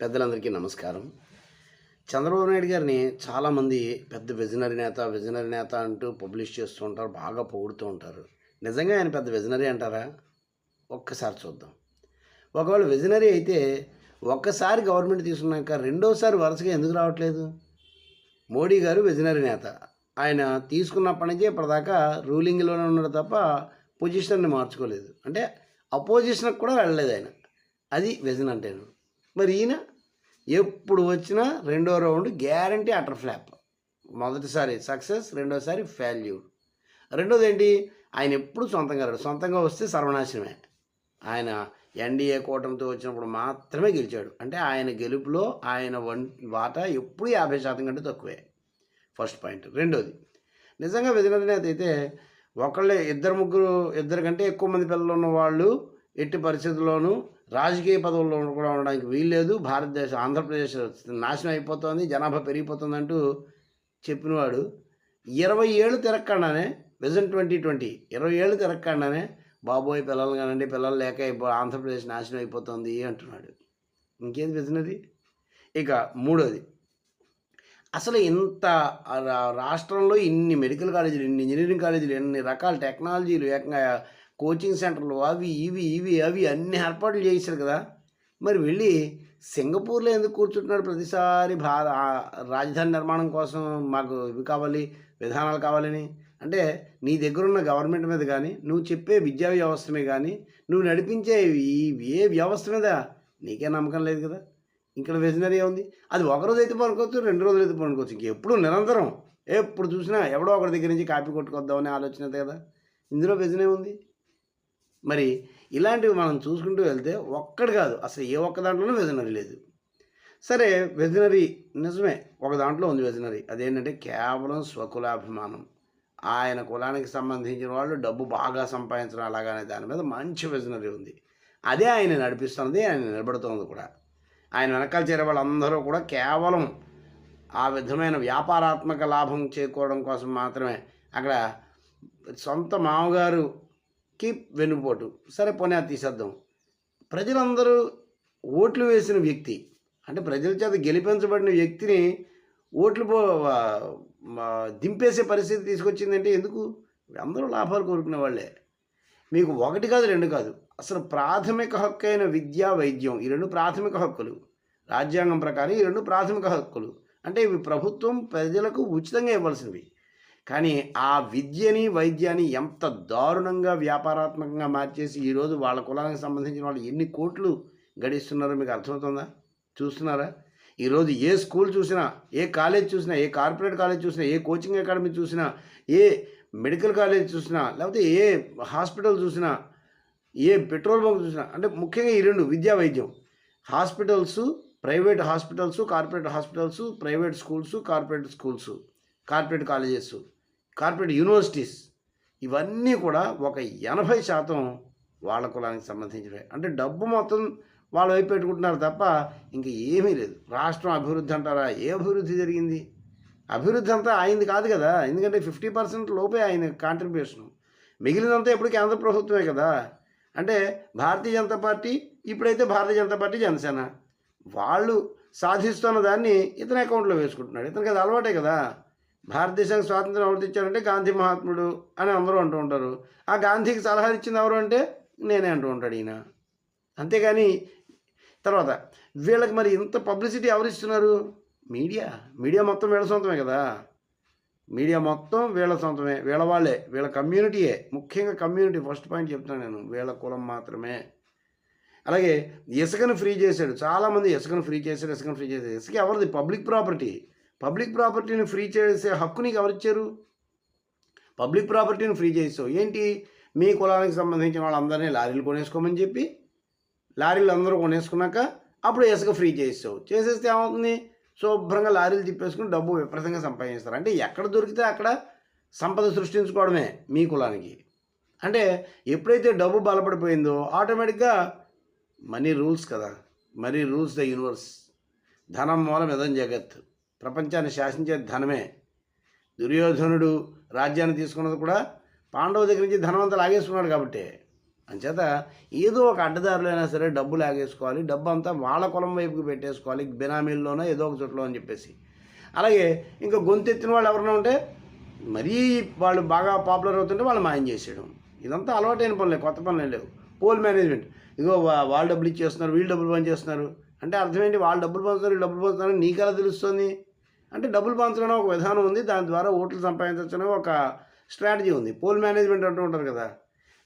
పెద్దలందరికీ నమస్కారం. చంద్రబాబు నాయుడు గారిని చాలామంది పెద్ద విజనరీ నేత అంటూ పబ్లిష్ చేస్తూ ఉంటారు. బాగా పొగుడుతూ ఉంటారు. నిజంగా ఆయన పెద్ద విజనరీ అంటారా? ఒక్కసారి చూద్దాం. ఒకవేళ విజనరీ అయితే ఒక్కసారి గవర్నమెంట్ తీసుకున్నాక రెండోసారి వరుసగా ఎందుకు రావట్లేదు? మోడీ గారు విజనరీ నేత. ఆయన తీసుకున్నప్పటి నుంచి ఇప్పటిదాకా రూలింగ్లోనే ఉన్నాడు తప్ప పొజిషన్ని మార్చుకోలేదు. అంటే అపోజిషన్కి కూడా వెళ్ళలేదు ఆయన. అది విజన్ అంటేను. మరి ఈయన ఎప్పుడు వచ్చినా రెండో రౌండ్ గ్యారంటీ అటర్ ఫ్లాప్. మొదటిసారి సక్సెస్, రెండోసారి ఫెయిల్యూర్. రెండోది ఏంటి? ఆయన ఎప్పుడు సొంతంగా రాడు. సొంతంగా వస్తే సర్వనాశనమే. ఆయన ఎన్డీఏ కూటమితో వచ్చినప్పుడు మాత్రమే గెలిచాడు. అంటే ఆయన గెలుపులో ఆయన వాటా ఎప్పుడు 50% కంటే తక్కువే. First point. రెండోది, నిజంగా విజనరీ నేత అయితే ఒకళ్ళే ఇద్దరు కంటే ఎక్కువ మంది పిల్లలు ఉన్న వాళ్ళు ఎట్టి పరిస్థితుల్లోనూ రాజకీయ పదవుల్లో కూడా ఉండడానికి వీల్లేదు. ఆంధ్రప్రదేశ్ నాశనం అయిపోతుంది, జనాభా పెరిగిపోతుందంటూ చెప్పినవాడు 20 ఏళ్ళు తిరగకుండానే విజన్ 2020 20 ఏళ్ళు తిరగకుండానే బాబోయ్ పిల్లలు కానండి, పిల్లలు లేక ఆంధ్రప్రదేశ్ నాశనం అయిపోతుంది అంటున్నాడు. ఇంకేది విజనరీ? ఇక మూడోది, అసలు ఇంత రాష్ట్రంలో ఇన్ని మెడికల్ కాలేజీలు, ఇన్ని ఇంజనీరింగ్ కాలేజీలు, ఎన్ని రకాల టెక్నాలజీలు, ఏకంగా కోచింగ్ సెంటర్లు అవి ఇవి అన్ని ఏర్పాట్లు చేశారు కదా. మరి వెళ్ళి సింగపూర్లో ఎందుకు కూర్చుంటున్నాడు ప్రతిసారి? రాజధాని నిర్మాణం కోసం మాకు ఇవి కావాలి, విధానాలు కావాలని. అంటే నీ దగ్గరున్న గవర్నమెంట్ మీద కానీ, నువ్వు చెప్పే విద్యా వ్యవస్థ మీద కానీ, నువ్వు నడిపించే ఏ వ్యవస్థ మీద నీకే నమ్మకం లేదు కదా. ఇక్కడ విజనరీ ఉంది. అది ఒకరోజు అయితే పనుకోవచ్చు, 2 రోజులు అయితే పనుకోవచ్చు. ఇంకెప్పుడు నిరంతరం ఎప్పుడు చూసినా ఎవడో ఒకరి దగ్గర నుంచి కాపీ కొట్టుకొద్దామనే ఆలోచన కదా. ఇందులో విజనే ఉంది. మరి ఇలాంటివి మనం చూసుకుంటూ వెళ్తే ఒక్కటి కాదు, అసలు ఏ ఒక్క దాంట్లోనూ విజనరీ లేదు. సరే, విజనరీ నిజమే, ఒక దాంట్లో ఉంది విజనరీ. అదేంటంటే కేవలం స్వకులాభిమానం. ఆయన కులానికి సంబంధించిన వాళ్ళు డబ్బు బాగా సంపాదించడం అలాగనే దాని మీద మంచి విజనరీ ఉంది. అదే ఆయన నడిపిస్తున్నది, ఆయన నిలబడుతుంది కూడా. ఆయన వెనకాల చేరే వాళ్ళందరూ కూడా కేవలం ఆ విధమైన వ్యాపారాత్మక లాభం చేకూరడం కోసం మాత్రమే. అక్కడ సొంత మామగారుకి వెన్నుపోటు. సరే, పోనీ అది తీసేద్దాం. ప్రజలందరూ ఓట్లు వేసిన వ్యక్తి, అంటే ప్రజల చేత గెలిపించబడిన వ్యక్తిని ఓట్లు దింపేసే పరిస్థితి తీసుకొచ్చిందంటే ఎందుకు? అందరూ లాభాలు కోరుకునే వాళ్ళే. మీకు 1 కాదు 2 కాదు, అసలు ప్రాథమిక హక్కు అయిన విద్యా, వైద్యం, ఈ 2 ప్రాథమిక హక్కులు. రాజ్యాంగం ప్రకారం ఈ 2 ప్రాథమిక హక్కులు. అంటే ఇవి ప్రభుత్వం ప్రజలకు ఉచితంగా ఇవ్వాల్సినవి. కానీ ఆ విద్యని, వైద్యాన్ని ఎంత దారుణంగా వ్యాపారాత్మకంగా మార్చేసి ఈరోజు వాళ్ళ కులానికి సంబంధించిన వాళ్ళు ఎన్ని కోట్లు గడిస్తున్నారో మీకు అర్థమవుతుందా? చూస్తున్నారా? ఈరోజు ఏ స్కూల్ చూసినా, ఏ కాలేజ్ చూసినా, ఏ కార్పొరేట్ కాలేజ్ చూసినా, ఏ కోచింగ్ అకాడమీ చూసినా, ఏ మెడికల్ కాలేజ్ చూసినా, లేకపోతే ఏ హాస్పిటల్ చూసినా, ఏ పెట్రోల్ బంక్ చూసినా, అంటే ముఖ్యంగా ఈ 2 విద్యా, వైద్యం. Private hospitals, corporate hospitals, private schools, corporate colleges, corporate universities, ఇవన్నీ కూడా ఒక 80% వాళ్ళ కులానికి సంబంధించినవి. అంటే డబ్బు మొత్తం వాళ్ళ వైపు పెట్టుకుంటున్నారు తప్ప ఇంక ఏమీ లేదు. రాష్ట్రం అభివృద్ధి అంటారా? ఏ అభివృద్ధి జరిగింది? అభివృద్ధి అంతా ఆయనది కాదు కదా. ఎందుకంటే 50% లోపే ఆయన కాంట్రిబ్యూషన్. మిగిలినంతా ఎప్పుడు కేంద్ర ప్రభుత్వమే కదా. అంటే భారతీయ జనతా పార్టీ, ఇప్పుడైతే భారతీయ జనతా పార్టీ, జనసేన వాళ్ళు సాధిస్తున్న దాన్ని ఇతని అకౌంట్లో వేసుకుంటున్నాడు. ఇతనికి అది అలవాటే కదా. భారతదేశానికి స్వాతంత్రం ఎవరు తెచ్చారంటే గాంధీ మహాత్ముడు అని అందరూ అంటూ ఉంటారు. ఆ గాంధీకి సలహా ఇచ్చింది ఎవరు అంటే నేనే అంటూ ఉంటాడు ఈయన. అంతేగాని తర్వాత వీళ్ళకి మరి ఇంత పబ్లిసిటీ ఎవరు ఇస్తున్నారు? మీడియా మొత్తం వీళ్ళ సొంతమే కదా. మీడియా మొత్తం వీళ్ళ సొంతమే, వీళ్ళ వాళ్ళే, వీళ్ళ కమ్యూనిటీయే. ముఖ్యంగా కమ్యూనిటీ ఫస్ట్ పాయింట్ చెప్తాను నేను, వీళ్ళ కులం మాత్రమే. అలాగే ఇసుకను ఫ్రీ చేశాడు. చాలామంది ఇసుకను ఫ్రీ చేశారు. ఇసుక ఎవరిది? పబ్లిక్ ప్రాపర్టీని ఫ్రీ చేసే హక్కు నీకు ఎవరిచ్చారు? పబ్లిక్ ప్రాపర్టీని ఫ్రీ చేసావు ఏంటి? మీ కులానికి సంబంధించిన వాళ్ళందరినీ లారీలు కొనేసుకోమని చెప్పి, లారీలు అందరూ కొనేసుకున్నాక అప్పుడు ఇసుక ఫ్రీ చేసేస్తే ఏమవుతుంది? శుభ్రంగా లారీలు తిప్పేసుకుని డబ్బు విపరీతంగా సంపాదిస్తారు. అంటే ఎక్కడ దొరికితే అక్కడ సంపద సృష్టించుకోవడమే మీ కులానికి. అంటే ఎప్పుడైతే డబ్బు బలపడిపోయిందో ఆటోమేటిక్గా మనీ రూల్స్ కదా. Money rules the universe. ధనం మూలం ఇదం జగత్. ప్రపంచాన్ని శాసించే ధనమే. దుర్యోధనుడు రాజ్యాన్ని తీసుకున్నది కూడా పాండవుల దగ్గర నుంచి ధనవంతా లాగేసుకున్నాడు కాబట్టి. అంచేత ఏదో ఒక అడ్డదారులు అయినా సరే డబ్బు లాగేసుకోవాలి, డబ్బు అంతా వాళ్ళ కులం వైపుకి పెట్టేసుకోవాలి, బినామీల్లోనో ఏదో ఒక చోట్లో అని చెప్పేసి. అలాగే ఇంకా గొంతెత్తిన వాళ్ళు ఎవరైనా ఉంటే మరీ వాళ్ళు బాగా పాపులర్ అవుతుంటే వాళ్ళు మాయం చేసేయడం. ఇదంతా అలవాటైన పనులే, కొత్త పనులు లేవు. పోల్ మేనేజ్మెంట్, ఇగో వాళ్ళు డబ్బులు ఇచ్చేస్తున్నారు, వీళ్ళు డబ్బులు పంచేస్తున్నారు అంటే అర్థం ఏంటి? వాళ్ళు డబ్బులు పంచుతారు, వీళ్ళు డబ్బులు పంచుతారని నీకెలా తెలుస్తుంది? అంటే డబ్బులు పంచడం ఒక విధానం ఉంది, దాని ద్వారా ఓట్లు సంపాదించడం ఒక స్ట్రాటజీ ఉంది. పోల్ మేనేజ్మెంట్ అంటూ ఉంటారు కదా.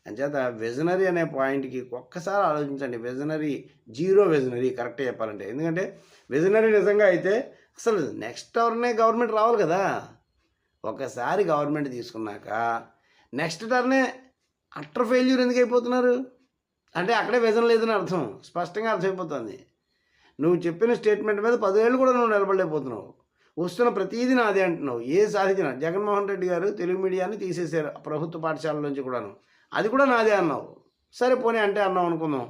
అంచేత విజనరీ అనే పాయింట్కి ఒక్కసారి ఆలోచించండి. విజనరీ, జీరో విజనరీ కరెక్ట్గా చెప్పాలంటే. ఎందుకంటే విజనరీ నిజంగా అయితే అసలు నెక్స్ట్ టర్నే గవర్నమెంట్ రావాలి కదా. ఒకసారి గవర్నమెంట్ తీసుకున్నాక నెక్స్ట్ టర్నే అట్టర్ ఫెయిల్యూర్ ఎందుకు అయిపోతున్నారు అంటే అక్కడే విజన్ లేదని అర్థం, స్పష్టంగా అర్థమైపోతుంది. నువ్వు చెప్పిన స్టేట్మెంట్ మీద 10 ఏళ్ళు కూడా నువ్వు నిలబడలేకపోతున్నావు. వస్తున్న ప్రతీది నాదే అంటున్నావు. ఏ సాధించిన జగన్మోహన్ రెడ్డి గారు తెలుగు మీడియాని తీసేశారు ప్రభుత్వ పాఠశాల నుంచి కూడాను, అది కూడా నాదే అన్నావు. సరే పోనీ అంటే అన్నావు అనుకుందాం,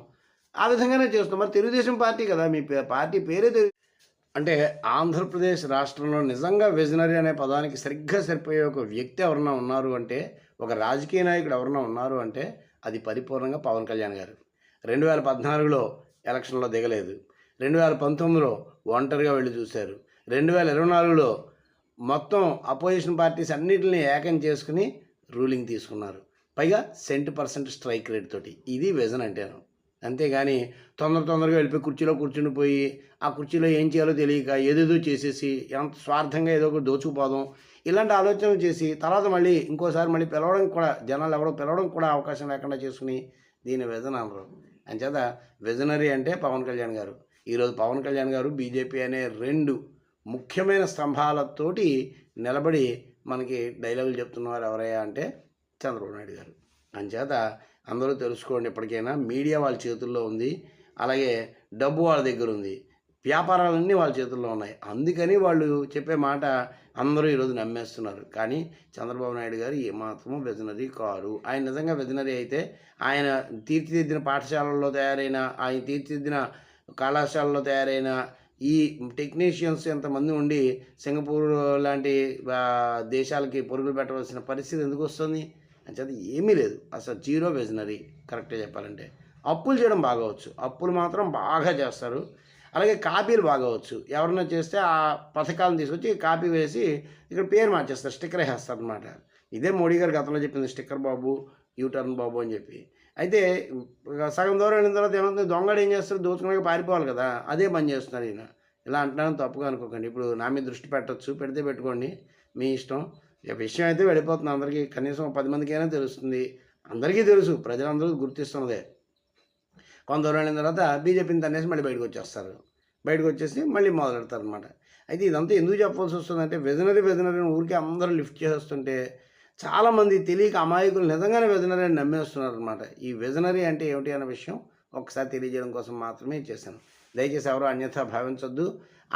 ఆ విధంగానే చేస్తున్నావు. మరి తెలుగుదేశం పార్టీ కదా, మీ పార్టీ పేరే అంటే ఆంధ్రప్రదేశ్ రాష్ట్రంలో నిజంగా విజనరీ అనే పదానికి సరిగ్గా సరిపోయే ఒక వ్యక్తి ఎవరన్నా ఉన్నారు అంటే, ఒక రాజకీయ నాయకుడు ఎవరన్నా ఉన్నారు అంటే అది పరిపూర్ణంగా పవన్ కళ్యాణ్ గారు. 2014లో ఎలక్షన్లో దిగలేదు, 2019లో ఒంటరిగా వెళ్ళి చూశారు, 2024లో మొత్తం అపోజిషన్ పార్టీస్ అన్నిటిని ఏకం చేసుకుని రూలింగ్ తీసుకున్నారు, పైగా 100% స్ట్రైక్ రేట్ తోటి. ఇది విజన్ అంటేను. అంతేగాని తొందరగా వెళ్ళిపోయి కుర్చీలో కూర్చుండిపోయి ఆ కుర్చీలో ఏం చేయాలో తెలియక ఏదేదో చేసేసి ఎంత స్వార్థంగా ఏదో ఒకటి దోచుకుపోదాం ఇలాంటి ఆలోచనలు చేసి తర్వాత మళ్ళీ ఇంకోసారి మళ్ళీ పిలవడం కూడా, జనాలు ఎవరో పిలవడం కూడా అవకాశం లేకుండా చేసుకుని దీని విజన్ అనరు. అంచేత విజనరీ అంటే పవన్ కళ్యాణ్ గారు. ఈరోజు పవన్ కళ్యాణ్ గారు బీజేపీ అనే 2 ముఖ్యమైన స్తంభాలతోటి నిలబడి మనకి డైలాగులు చెప్తున్నవారు ఎవరయ్యా అంటే చంద్రబాబు నాయుడు గారు. అంచేత అందరూ తెలుసుకోండి, ఎప్పటికైనా మీడియా వాళ్ళ చేతుల్లో ఉంది, అలాగే డబ్బు వాళ్ళ దగ్గర ఉంది, వ్యాపారాలన్నీ వాళ్ళ చేతుల్లో ఉన్నాయి. అందుకని వాళ్ళు చెప్పే మాట అందరూ ఈరోజు నమ్మేస్తున్నారు. కానీ చంద్రబాబు నాయుడు గారు ఏమాత్రము విజనరీ కారు. ఆయన నిజంగా విజనరీ అయితే ఆయన తీర్చిదిద్దిన పాఠశాలల్లో తయారైన, ఆయన తీర్చిదిద్దిన కళాశాలలో తయారైన ఈ టెక్నీషియన్స్ ఎంతమంది ఉండి సింగపూర్ లాంటి దేశాలకి పరుగులు పెట్టవలసిన పరిస్థితి ఎందుకు వస్తుంది? అంచేత ఏమీ లేదు, అసలు జీరో విజనరీ కరెక్ట్గా చెప్పాలంటే. అప్పులు చేయడం బాగవచ్చు, అప్పులు మాత్రం బాగా చేస్తారు. అలాగే కాపీలు బాగవచ్చు, ఎవరన్నా చేస్తే ఆ పథకాలను తీసుకొచ్చి కాపీ వేసి ఇక్కడ పేరు మార్చేస్తారు, స్టిక్కర్ వేస్తారు అనమాట. ఇదే మోడీ గారు గతంలో చెప్పింది, స్టిక్కర్ బాబు, యూటర్న్ బాబు అని చెప్పి. అయితే సగం దూరం వెళ్ళిన తర్వాత ఏమవుతుంది, దొంగడు ఏం చేస్తారు, దోచుకున్నాక పారిపోవాలి కదా, అదే పని చేస్తున్నారు ఈయన. ఇలా అంటున్నాను తప్పుగా అనుకోకండి. ఇప్పుడు నా మీద దృష్టి పెట్టచ్చు, పెడితే పెట్టుకోండి, మీ ఇష్టం. విషయం అయితే వెళ్ళిపోతుంది అందరికీ, కనీసం 10 మందికైనా తెలుస్తుంది. అందరికీ తెలుసు, ప్రజలందరూ గుర్తిస్తున్నదే. కొంత దూరం వెళ్ళిన తర్వాత బీజేపీని తన్నేసి మళ్ళీ బయటకు వచ్చేస్తారు, బయటకు వచ్చేసి మళ్ళీ మొదలెడతారు అనమాట. అయితే ఇదంతా ఎందుకు చెప్పాల్సి వస్తుందంటే విజనరీ ఊరికే అందరూ లిఫ్ట్ చేస్తుంటే చాలామంది తెలియక అమాయకులు నిజంగానే విజనరీ అని నమ్మేస్తున్నారు అనమాట. ఈ విజనరీ అంటే ఏమిటి అనే విషయం ఒకసారి తెలియజేయడం కోసం మాత్రమే చేశాను. దయచేసి ఎవరు అన్యథా భావించొద్దు.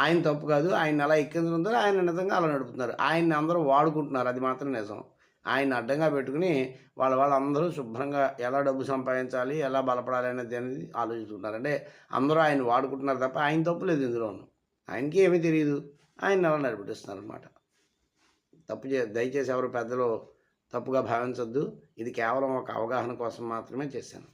ఆయన తప్పు కాదు, ఆయన అలా ఎక్కించడంతో ఆయన నిజంగా అలా నడుపుతున్నారు. ఆయన్ని అందరూ వాడుకుంటున్నారు, అది మాత్రం నిజం. ఆయన్ని అడ్డంగా పెట్టుకుని వాళ్ళందరూ శుభ్రంగా ఎలా డబ్బు సంపాదించాలి, ఎలా బలపడాలి అనేది ఆలోచిస్తున్నారు. అంటే అందరూ ఆయన వాడుకుంటున్నారు తప్ప ఆయన తప్పు లేదు ఇందులోనూ. ఆయనకి ఏమీ తెలియదు, ఆయన అలా నడిపిస్తున్నారు అనమాట. దయచేసి ఎవరు పెద్దలు తప్పుగా భావించొద్దు. ఇది కేవలం ఒక అవగాహన కోసం మాత్రమే చేశాను.